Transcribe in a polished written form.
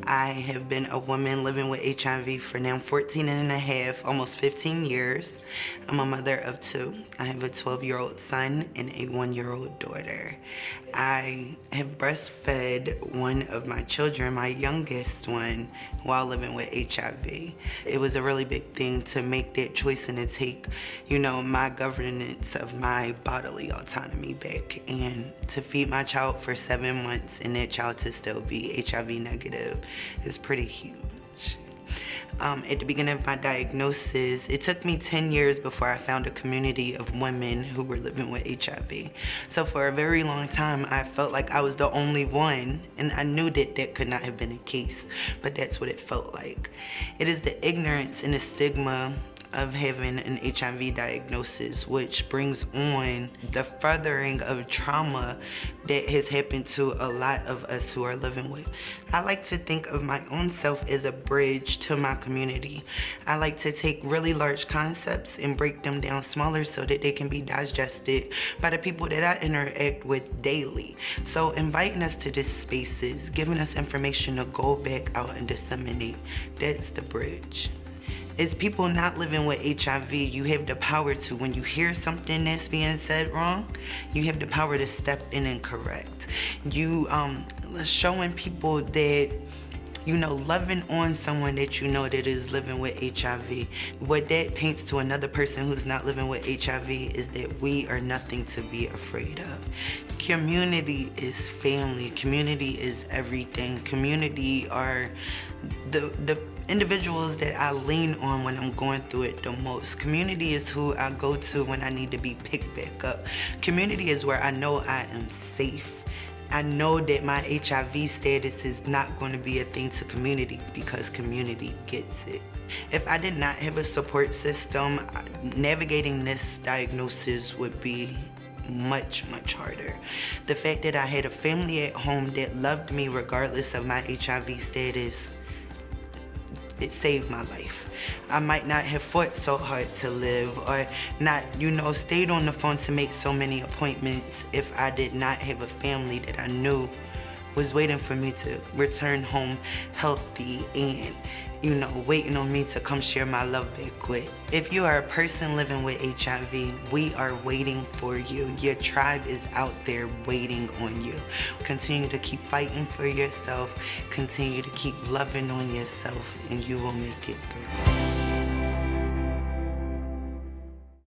I have been a woman living with HIV for now 14 and a half, almost 15 years. I'm a mother of two. I have a 12-year-old son and a 1-year-old daughter. I have breastfed one of my children, my youngest one, while living with HIV. It was a really big thing to make that choice and to take, my governance of my bodily autonomy back, and to feed my child for 7 months and that child to still be HIV negative is pretty huge. At the beginning of my diagnosis, it took me 10 years before I found a community of women who were living with HIV. So for a very long time, I felt like I was the only one, and I knew that that could not have been the case, but that's what it felt like. It is the ignorance and the stigma of having an HIV diagnosis which brings on the furthering of trauma that has happened to a lot of us who are living with. I like to think of my own self as a bridge to my community. I like to take really large concepts and break them down smaller so that they can be digested by the people that I interact with daily. So inviting us to these spaces, giving us information to go back out and disseminate, that's the bridge. As people not living with HIV, you have the power to, when you hear something that's being said wrong, you have the power to step in and correct. You showing people that, loving on someone that that is living with HIV. What that paints to another person who's not living with HIV is that we are nothing to be afraid of. Community is family. Community is everything. Community are the individuals that I lean on when I'm going through it the most. Community is who I go to when I need to be picked back up. Community is where I know I am safe. I know that my HIV status is not going to be a thing to community because community gets it. If I did not have a support system, navigating this diagnosis would be much, much harder. The fact that I had a family at home that loved me regardless of my HIV status, it saved my life. I might not have fought so hard to live or not, stayed on the phone to make so many appointments if I did not have a family that I knew was waiting for me to return home healthy and, waiting on me to come share my love back with. If you are a person living with HIV, we are waiting for you. Your tribe is out there waiting on you. Continue to keep fighting for yourself. Continue to keep loving on yourself, and you will make it through.